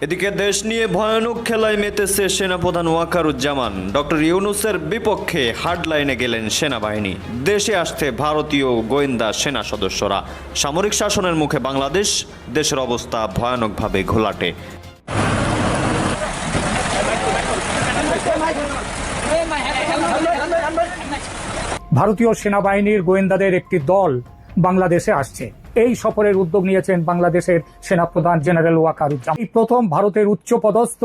এদিকে দেশ নিয়ে ভয়ানক খেলায় মেতেছে সেনাপ্রধান ওয়াকারুজ্জামান। ডক্টর ইউনূসের বিপক্ষে হার্ডলাইনে গেলেন সেনাবাহিনী। দেশে আসছে ভারতীয় গোয়েন্দা সেনা সদস্যরা। সামরিক শাসনের মুখে বাংলাদেশ, দেশের অবস্থা ভয়ানকভাবে ঘোলাটে। ভারতীয় সেনাবাহিনীর গোয়েন্দাদের একটি দল বাংলাদেশে আসছে। এই সফরের উদ্যোগ নিয়েছেন বাংলাদেশের সেনাপ্রধান জেনারেল ওয়াকারুজ্জামান। এই প্রথম ভারতের উচ্চপদস্থ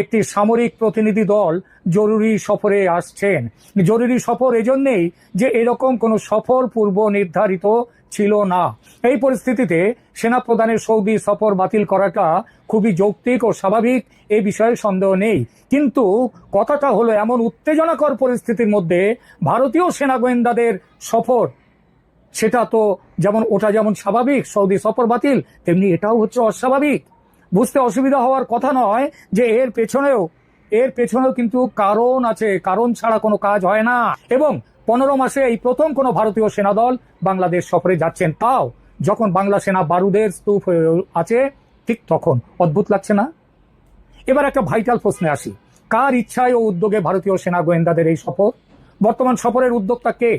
একটি সামরিক প্রতিনিধি দল জরুরি সফরে আসছেন। জরুরি সফর এজন্যই যে এরকম কোনো সফর পূর্ব নির্ধারিত ছিল না। এই পরিস্থিতিতে সেনাপ্রধানের সৌদি সফর বাতিল করাটা খুবই যৌক্তিক ও স্বাভাবিক, এ বিষয়ে সন্দেহ নেই। কিন্তু কথাটা হলো, এমন উত্তেজনাকর পরিস্থিতির মধ্যে ভারতীয় সেনা গোয়েন্দাদের সফর, সেটা তো ওটা যেমন স্বাভাবিক, সৌদি সফর বাতিল, তেমনি এটাও হচ্ছে অস্বাভাবিক। বুঝতে অসুবিধা হওয়ার কথা নয় যে এর পেছনেও কিন্তু কারণ আছে। কারণ ছাড়া কোনো কাজ হয় না। এবং 15 মাসে এই প্রথম কোনো ভারতীয় সেনা দল বাংলাদেশ সফরে যাচ্ছেন, তাও যখন বাংলা সেনা বারুদের স্তূপ হয়ে আছে, ঠিক তখন। অদ্ভুত লাগছে না? এবার একটা ভাইটাল প্রশ্নে আসি, কার ইচ্ছায় ও উদ্যোগে ভারতীয় সেনা গোয়েন্দাদের এই সফর? বর্তমান সফরের উদ্যোক্তা কে?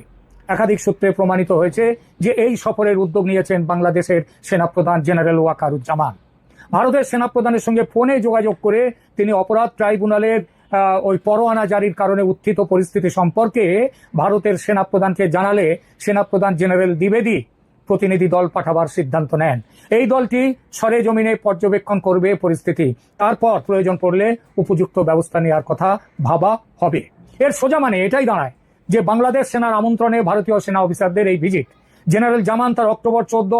একাধিক সূত্রে প্রমাণিত হয়েছে যে এই সফরের উদ্যোগ নিয়েছেন বাংলাদেশের সেনাপ্রধান জেনারেল ওয়াকারুজ্জামান। ভারতের সেনাপ্রধানের সঙ্গে ফোনে যোগাযোগ করে তিনি অপরাধ ট্রাইব্যুনালের ওই পরোয়ানা জারির কারণে উত্থিত পরিস্থিতি সম্পর্কে ভারতের সেনাপ্রধানকে জানালে সেনাপ্রধান জেনারেল দ্বিবেদী প্রতিনিধি দল পাঠাবার সিদ্ধান্ত নেন। এই দলটি সরেজমিনে পর্যবেক্ষণ করবে পরিস্থিতি, তারপর প্রয়োজন পড়লে উপযুক্ত ব্যবস্থা নেওয়ার কথা ভাবা হবে। এর সোজা মানে এটাই দাঁড়ায় যে বাংলাদেশ সেনার আমন্ত্রণে ভারতীয় সেনা অফিসারদের এই ভিজিট। জেনারেল জামান তার অক্টোবর 14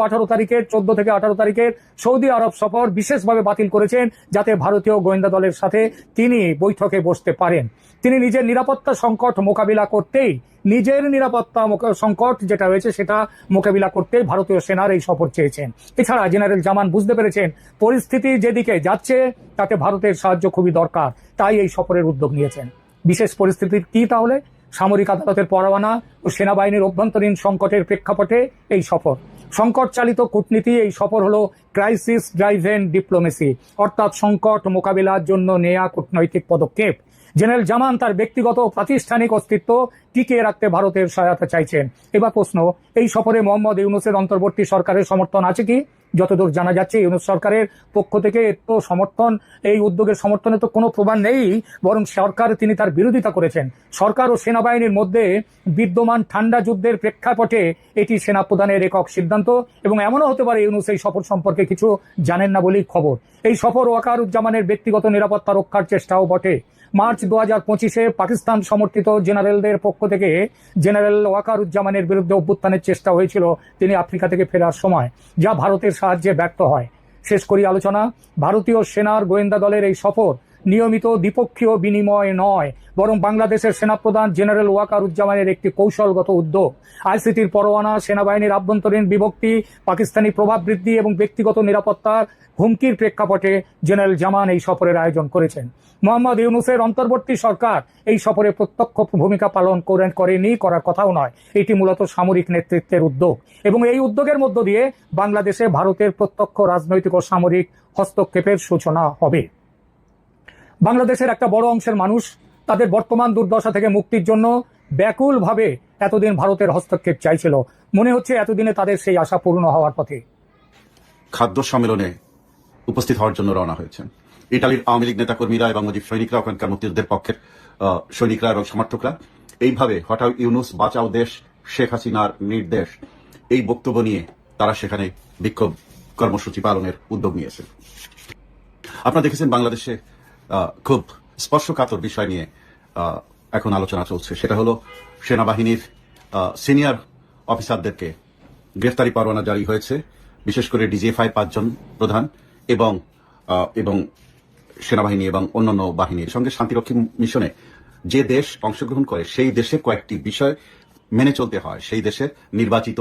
থেকে 18 তারিখের সৌদি আরব সফর বিশেষভাবে বাতিল করেছেন, যাতে ভারতীয় গোয়েন্দা দলের সাথে তিনি বৈঠকে বসতে পারেন। তিনি নিজের নিরাপত্তা সংকট মোকাবিলা করতেই, যেটা হয়েছে সেটা মোকাবিলা করতেই ভারতীয় সেনার এই সফর চেয়েছেন। এছাড়া জেনারেল জামান বুঝতে পেরেছেন পরিস্থিতি যেদিকে যাচ্ছে তাতে ভারতের সাহায্য খুবই দরকার, তাই এই সফরের উদ্যোগ নিয়েছেন। বিশেষ পরিস্থিতির কি তাহলে? সামরিক আদালতের পরোয়ানা ও সেনাবাহিনীর অভ্যন্তরীণ সংকটের প্রেক্ষাপটে এই সফর। সংকট চালিত কূটনীতি। এই সফর হলো ক্রাইসিস ড্রাইভেন ডিপ্লোমেসি, অর্থাৎ সংকট মোকাবিলার জন্য নেয়া কূটনৈতিক পদক্ষেপ। জেনারেল জামান তার ব্যক্তিগত ও প্রাতিষ্ঠানিক অস্তিত্ব টিকিয়ে রাখতে ভারতের সহায়তা চাইছেন। এবার প্রশ্ন, এই সফরে মোহাম্মদ ইউনূসের অন্তর্বর্তী সরকারের সমর্থন আছে কি? যতদূর জানা যাচ্ছে ইউনূস সরকারের পক্ষ থেকে তো সমর্থন, এই উদ্যোগের সমর্থনে তো কোনো প্রমাণ নেই, বরং তিনি তার বিরোধিতা করেছেন। সরকার ও সেনাবাহিনীর মধ্যে বিদ্যমান ঠান্ডা যুদ্ধের প্রেক্ষাপটে এটি সেনাপ্রধানের একক সিদ্ধান্ত, এবং এমনও হতে পারে ইউনূস এই সফর সম্পর্কে কিছু জানেন না বলেই খবর। এই সফর ওয়াকারুজ্জামানের ব্যক্তিগত নিরাপত্তা রক্ষার চেষ্টাও বটে। মার্চ 2025-এ পাকিস্তান সমর্থিত জেনারেলদের পক্ষ থেকে জেনারেল ওয়াকারুজ্জামানের বিরুদ্ধে অভ্যুত্থানের চেষ্টা হয়েছিল তিনি আফ্রিকা থেকে ফেরার সময়, যা ভারতের সাহায্যে ব্যর্থ হয়। শেষ করি আলোচনা। ভারতীয় সেনার গোয়েন্দা দলের এই সফর নিয়মিত দ্বিপক্ষীয় বিনিময় নয়, বরং বাংলাদেশের সেনাপ্রধান জেনারেল ওয়াকারুজ্জামানের একটি কৌশলগত উদ্যোগ। আইসিটির পরোয়ানা, সেনাবাহিনীর আভ্যন্তরীণ বিভক্তি, পাকিস্তানি প্রভাব বৃদ্ধি এবং ব্যক্তিগত নিরাপত্তার হুমকির প্রেক্ষাপটে জেনারেল জামান এই সফরের আয়োজন করেছেন। মোহাম্মদ ইউনূসের অন্তর্বর্তী সরকার এই সফরে প্রত্যক্ষ ভূমিকা পালন করেনি, করার কথাও নয়। এটি মূলত সামরিক নেতৃত্বের উদ্যোগ, এবং এই উদ্যোগের মধ্য দিয়ে বাংলাদেশে ভারতের প্রত্যক্ষ রাজনৈতিক ও সামরিক হস্তক্ষেপের সূচনা হবে। বাংলাদেশের একটা বড় অংশের মানুষ তাদের বর্তমান দুর্দশা থেকে মুক্তির জন্য ব্যাকুলভাবে এতদিন ভারতের হস্তক্ষেপ চাইছিল। মনে হচ্ছে এতদিনে তাদের সেই আশা পূর্ণ হওয়ার পথে। খাদ্য সম্মেলনে উপস্থিত হওয়ার জন্য রওনা হয়েছেন ইটালির আওয়ামী লীগ নেতাকর্মীরা এবং মুজিব সৈনিকরা, ওখানকার মুক্তিযুদ্ধের পক্ষের সৈনিকরা এবং সমর্থকরা। এইভাবে হঠাৎ ইউনূস বাঁচাও দেশ, শেখ হাসিনার নির্দেশ, এই বক্তব্য নিয়ে তারা সেখানে বিক্ষোভ কর্মসূচি পালনের উদ্যোগ নিয়েছে। আপনারা দেখেছেন বাংলাদেশে খুব স্পর্শকাতর বিষয় নিয়ে এখন আলোচনা চলছে। সেটা হলো সেনাবাহিনীর সিনিয়র অফিসারদেরকে গ্রেফতারি পরোয়ানা জারি হয়েছে, বিশেষ করে ডিজিএফআই 5 জন প্রধান এবং সেনাবাহিনী এবং অন্যান্য বাহিনীর সঙ্গে শান্তিরক্ষী মিশনে যে দেশ অংশগ্রহণ করে সেই দেশের কয়েকটি বিষয় মেনে চলতে হয়। সেই দেশের নির্বাচিত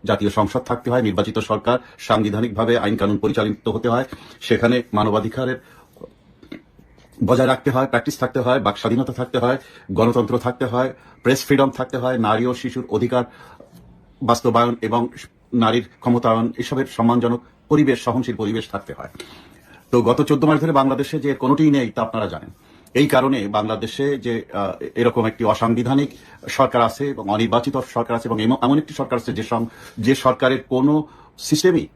জাতীয় সংসদ থাকতে হয়, নির্বাচিত সরকার, সাংবিধানিকভাবে আইন কানুন পরিচালিত হতে হয়, সেখানে মানবাধিকারের বজায় রাখতে হয়, প্র্যাকটিস থাকতে হয়, বাক স্বাধীনতা থাকতে হয়, গণতন্ত্র থাকতে হয়, প্রেস ফ্রিডম থাকতে হয়, নারী ও শিশুর অধিকার বাস্তবায়ন এবং নারীর ক্ষমতায়ন, এসবের সম্মানজনক পরিবেশ, সহনশীল পরিবেশ থাকতে হয়। তো গত 14 মাস ধরে বাংলাদেশে যে কোনোটিই নেই তা আপনারা জানেন। এই কারণে বাংলাদেশে যে এরকম একটি অসাংবিধানিক সরকার আছে এবং অনির্বাচিত সরকার আছে এবং এমন একটি সরকার আছে যে সরকারের কোনো সিস্টেমই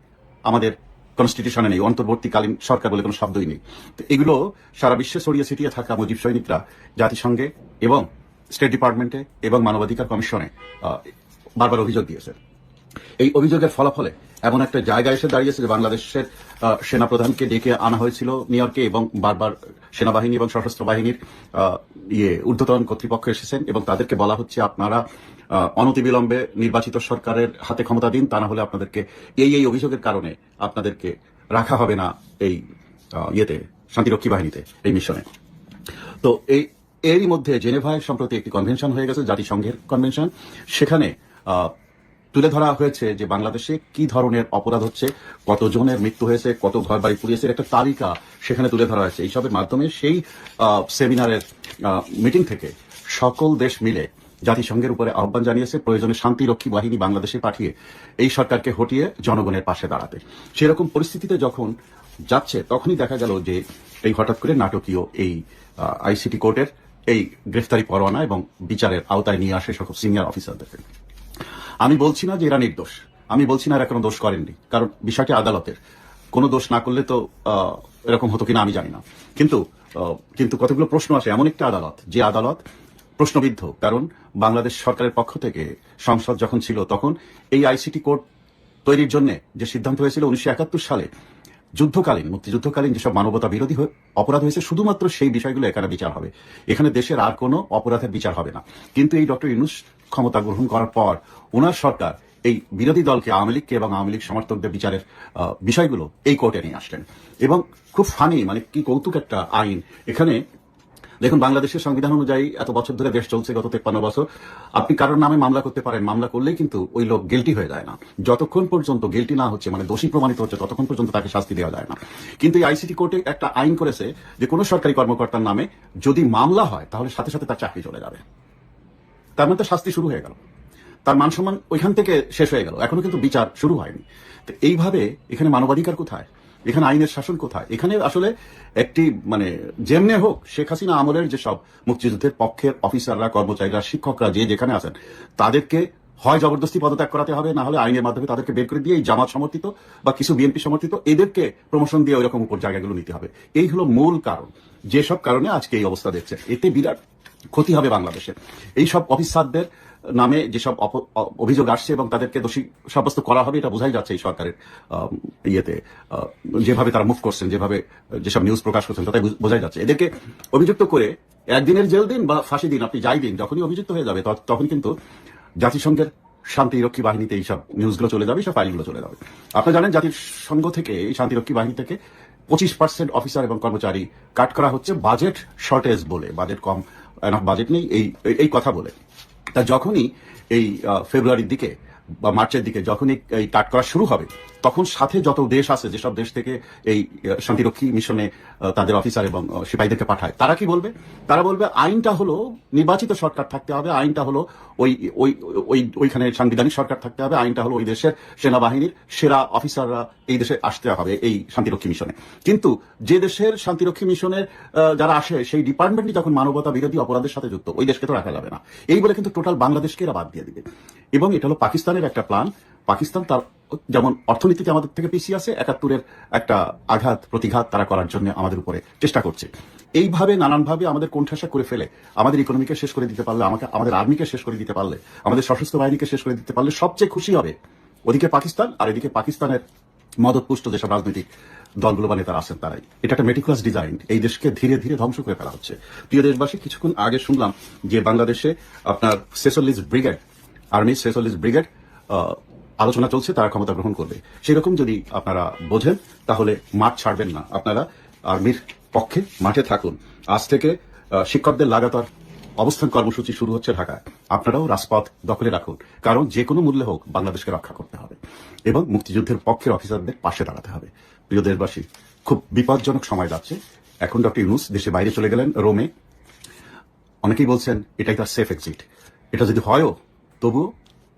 আমাদের কনস্টিটিউশনে নেই, অন্তর্বর্তীকালীন সরকার বলে কোনো শব্দই নেই। তো এগুলো সারা বিশ্বে ছড়িয়ে ছিটিয়ে থাকা মুজিব সৈনিকরা জাতিসংঘে এবং স্টেট ডিপার্টমেন্টে এবং মানবাধিকার কমিশনে বারবার অভিযোগ দিয়েছে। এই অভিযোগের ফলাফলে এমন একটা জায়গায় এসে দাঁড়িয়েছে যে বাংলাদেশের সেনাপ্রধানকে ডেকে আনা হয়েছিল নিউ ইয়র্কে এবং বারবার সেনাবাহিনী এবং সশস্ত্র বাহিনীর ঊর্ধ্বতন কর্তৃপক্ষ এসেছেন এবং তাদেরকে বলা হচ্ছে আপনারা অনতিবিলম্বে নির্বাচিত সরকারের হাতে ক্ষমতা দিন, তা না হলে আপনাদেরকে এই অভিযোগের কারণে আপনাদেরকে রাখা হবে না এই শান্তিরক্ষী বাহিনীতে, এই মিশনে। তো এরই মধ্যে জেনেভায় সম্প্রতি একটি কনভেনশন হয়ে গেছে, জাতিসংঘের কনভেনশন। সেখানে তুলে ধরা হয়েছে যে বাংলাদেশে কি ধরনের অপরাধ হচ্ছে, কতজনের মৃত্যু হয়েছে, কত ঘর বাড়ি পুড়িয়েছে, একটা তালিকা সেখানে তুলে ধরা হয়েছে। এইসবের মাধ্যমে সেই সেমিনারের মিটিং থেকে সকল দেশ মিলে জাতিসংঘের উপরে আহ্বান জানিয়েছে প্রয়োজনে শান্তিরক্ষী বাহিনী বাংলাদেশে পাঠিয়ে এই সরকারকে হটিয়ে জনগণের পাশে দাঁড়াতে। সেরকম পরিস্থিতিতে যখন যাচ্ছে তখনই দেখা গেল যে এই হঠাৎ করে নাটকীয় এই আইসিটি কোর্টের এই গ্রেফতারি পরোয়ানা এবং বিচারের আওতায় নিয়ে আসে সকল সিনিয়র অফিসারদেরকে। আমি বলছি না যে এরা নির্দোষ, আমি বলছি না এরা কোনো দোষ করেননি, কারণ বিষয়টি আদালতের। কোনো দোষ না করলে তো এরকম হতো কিনা আমি জানি না, কিন্তু কতগুলো প্রশ্ন আসে। এমন একটা আদালত যে আদালত প্রশ্নবিদ্ধ, কারণ বাংলাদেশ সরকারের পক্ষ থেকে সংসদ যখন ছিল তখন এই আইসিটি কোর্ট তৈরির জন্য যে সিদ্ধান্ত হয়েছিল 1971 সালে মুক্তিযুদ্ধকালীন যেসব মানবতা বিরোধী অপরাধ হয়েছে শুধুমাত্র সেই বিষয়গুলো এখানে বিচার হবে, এখানে দেশের আর কোনো অপরাধের বিচার হবে না। কিন্তু এই ডক্টর ইউনূস ক্ষমতা গ্রহণ করার পর ওনার সরকার এই বিরোধী দলকে, আওয়ামী লীগকে এবং আওয়ামী লীগ সমর্থকদের বিচারের বিষয়গুলো এই কোর্টে নিয়ে আসলেন। এবং খুব ফানি, মানে কি কৌতুক একটা আইন। এখানে দেখুন, বাংলাদেশের সংবিধান অনুযায়ী এত বছর ধরে দেশ চলছে, গত 53 বছর, আপনি কারোর নামে মামলা করতে পারেন, মামলা করলেই কিন্তু ওই লোক গিল্টি হয়ে যায় না। যতক্ষণ পর্যন্ত গিল্টি না হচ্ছে, মানে দোষী প্রমাণিত হচ্ছে, ততক্ষণ পর্যন্ত তাকে শাস্তি দেওয়া যায় না। কিন্তু এই আইসিটি কোর্টে একটা আইন করেছে যে কোনো সরকারি কর্মকর্তার নামে যদি মামলা হয় তাহলে সাথে সাথে তার চাকরি চলে যাবে। তার মানে তো শাস্তি শুরু হয়ে গেল, তার মান সম্মান ওইখান থেকে শেষ হয়ে গেল, এখনো কিন্তু বিচার শুরু হয়নি। তো এইভাবে এখানে মানবাধিকার কোথায়, এখানে আইনের শাসন কোথায়? এখানে আসলে একটি যেমনে হোক শেখ হাসিনা আমলের যেসব মুক্তিযুদ্ধের পক্ষের অফিসাররা, কর্মচারীরা, শিক্ষকরা যে যেখানে আছেন তাদেরকে হয় জবরদস্তি পদত্যাগ করাতে হবে, না হলে আইনের মাধ্যমে তাদেরকে বের করে দিয়ে এই জামাত সমর্থিত বা কিছু বিএনপি সমর্থিত এদেরকে প্রমোশন দিয়ে ওইরকম উপর জায়গাগুলো নিতে হবে। এই হলো মূল কারণ, যেসব কারণে আজকে এই অবস্থা দেখছে। এতে বিরাট ক্ষতি হবে বাংলাদেশের। এইসব অফিসারদের নামে যেসব অভিযোগ আসছে এবং তাদেরকে দোষী সাব্যস্ত করা হবে, এটা বোঝাই যাচ্ছে এই সরকারের যেভাবে তারা মুভ করছেন, যেসব নিউজ প্রকাশ করছেন, তাতে বোঝাই যাচ্ছে। এদেরকে অভিযুক্ত করে একদিনের জেল দিন বা ফাঁসি দিন, আপনি যাই দিন, যখনই অভিযুক্ত হয়ে যাবে তখন কিন্তু জাতিসংঘের শান্তিরক্ষী বাহিনীতে এইসব নিউজগুলো চলে যাবে, সব ফাইলগুলো চলে যাবে। আপনারা জানেন জাতিসংঘ থেকে, এই শান্তিরক্ষী বাহিনী থেকে 25% অফিসার এবং কর্মচারী কাট করা হচ্ছে বাজেট শর্টেজ বলে, বাজেট কম, বাজেট নেই এই কথা বলে। তা যখনই এই ফেব্রুয়ারির দিকে বা মার্চের দিকে যখনই এই কাট করা শুরু হবে, তখন সাথে যত দেশ আছে, যেসব দেশ থেকে এই শান্তিরক্ষী মিশনে তাদের অফিসার এবং সিপাহীদেরকে পাঠায়, তারা কি বলবে? তারা বলবে আইনটা হলো নির্বাচিত সরকার থাকতে হবে, আইনটা হলো ওইখানে সাংবিধানিক সরকার থাকতে হবে, আইনটা হলো ওই দেশের সেনাবাহিনীর সেরা অফিসাররা এই দেশে আসতে হবে এই শান্তিরক্ষী মিশনে। কিন্তু যে দেশের শান্তিরক্ষী মিশনের যারা আসে সেই ডিপার্টমেন্টই যখন মানবতা বিরোধী অপরাধের সাথে যুক্ত, ওই দেশকে তো রাখা যাবে না। এই বলে কিন্তু টোটাল বাংলাদেশকে এরা বাদ দিয়ে দিবে। এবং এটা হলো পাকিস্তানের একটা প্ল্যান। পাকিস্তান তার যেমন অর্থনীতিতে আমাদের থেকে পিছিয়ে আছে, 71-এর একটা প্রতিঘাত তারা করার জন্য আমাদের উপরে চেষ্টা করছে। এইভাবে নানানভাবে আমাদের কোণঠাসা করে ফেলে, আমাদের ইকোনমিকে শেষ করে দিতে পারলে, আমাদের আর্মিকে শেষ করে দিতে পারলে, আমাদের সশস্ত্র বাহিনীকে শেষ করে দিতে পারলে সবচেয়ে খুশি হবে ওদিকে পাকিস্তান, আর এদিকে পাকিস্তানের মদতপুষ্ট যেসব রাজনৈতিক দলগুলো বা নেতারা আছেন তারাই। এটা একটা মেটিকুলাস ডিজাইন, এই দেশকে ধীরে ধীরে ধ্বংস করে ফেলা হচ্ছে। প্রিয় দেশবাসী, কিছুক্ষণ আগে শুনলাম যে বাংলাদেশে আপনার 46 ব্রিগেড, আর্মি 46 ব্রিগেড আলোচনা চলছে, তারা ক্ষমতা গ্রহণ করবে। সেরকম যদি আপনারা বোঝেন তাহলে মাঠ ছাড়বেন না, আপনারা আর্মির পক্ষে মাঠে থাকুন। আজ থেকে শিক্ষকদের লাগাতার অবস্থান কর্মসূচি শুরু হচ্ছে ঢাকায়, আপনারাও রাজপথ দখলে রাখুন, কারণ যে কোনো মূল্যে হোক বাংলাদেশকে রক্ষা করতে হবে এবং মুক্তিযুদ্ধের পক্ষের অফিসারদের পাশে দাঁড়াতে হবে। প্রিয় দেশবাসী, খুব বিপজ্জনক সময় যাচ্ছে। এখন ডক্টর ইউনূস দেশে বাইরে চলে গেলেন রোমে। অনেকেই বলছেন এটাই তার সেফ এক্সিট। এটা যদি হয়ও, তবুও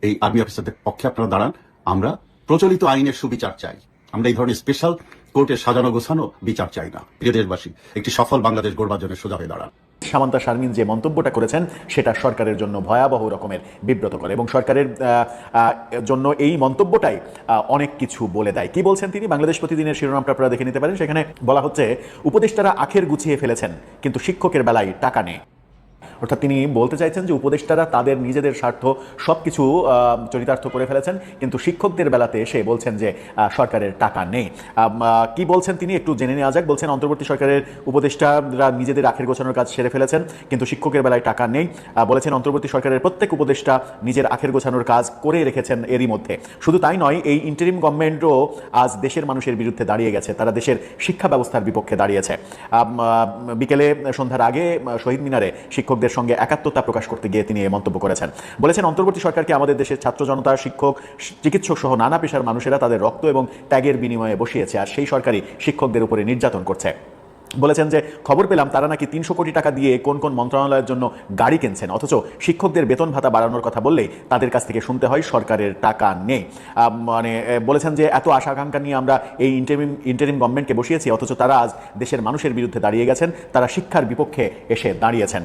এই আর্মি অফিসারদের পক্ষে আপনারা দাঁড়ান। আমরা প্রচলিত আইনের সুবিচার চাই, আমরা এই ধরনের স্পেশাল কোর্টে সাজানো গোছানো বিচার চাই না। প্রিয় দেশবাসী, একটি সফল বাংলাদেশ গড়বার জন্য সোজা হয়ে দাঁড়ান। সামান্তা শারমিন যে মন্তব্যটা করেছেন সেটা সরকারের জন্য ভয়াবহ রকমের বিব্রত করে এবং সরকারের জন্য এই মন্তব্যটাই অনেক কিছু বলে দেয়। কি বলছেন তিনি? বাংলাদেশ প্রতিদিনের শিরোনামটা আপনারা দেখে নিতে পারেন। সেখানে বলা হচ্ছে, উপদেষ্টারা আখের গুছিয়ে ফেলেছেন কিন্তু শিক্ষকের বেলায় টাকা নেই। অর্থাৎ তিনি বলতে চাইছেন যে উপদেষ্টারা তাদের নিজেদের স্বার্থ সবকিছু চরিতার্থ করে ফেলেছেন, কিন্তু শিক্ষকদের বেলাতে এসে বলছেন যে সরকারের টাকা নেই। কি বলছেন তিনি একটু জেনে নেওয়া যাক। বলছেন, অন্তর্বর্তী সরকারের উপদেষ্টারা নিজেদের আখের গোছানোর কাজ সেরে ফেলেছেন কিন্তু শিক্ষকের বেলায় টাকা নেই। বলেছেন, অন্তর্বর্তী সরকারের প্রত্যেক উপদেষ্টা নিজের আখের গোছানোর কাজ করে রেখেছেন এরই মধ্যে। শুধু তাই নয়, এই ইন্টারিম গভর্নমেন্টও আজ দেশের মানুষের বিরুদ্ধে দাঁড়িয়ে গেছে, তারা দেশের শিক্ষা ব্যবস্থার বিপক্ষে দাঁড়িয়েছে। বিকেলে সন্ধ্যার আগে শহীদ মিনারে শিক্ষকদের সঙ্গে একাত্মতা প্রকাশ করতে গিয়ে তিনি এই মন্তব্য করেছেন। বলেছেন, অন্তর্বর্তী সরকারকে আমাদের দেশের ছাত্র জনতা, শিক্ষক, চিকিৎসক সহ নানা পেশার মানুষেরা তাদের রক্ত এবং ত্যাগের বিনিময়ে বসিয়েছে, আর সেই সরকারই শিক্ষকদের উপরে নির্যাতন করছে। বলেছেন যে খবর পেলাম তারা নাকি 300 কোটি টাকা দিয়ে কোন কোন মন্ত্রণালয়ের জন্য গাড়ি কিনছেন, অথচ শিক্ষকদের বেতন ভাতা বাড়ানোর কথা বললেই তাদের কাছ থেকে শুনতে হয় সরকারের টাকা নেই। মানে বলেছেন যে এত আশা আকাঙ্ক্ষা নিয়ে আমরা এই ইন্টারিম গভর্নমেন্টকে বসিয়েছি, অথচ তারা আজ দেশের মানুষের বিরুদ্ধে দাঁড়িয়ে গেছেন, তারা শিক্ষার বিপক্ষে এসে দাঁড়িয়েছেন।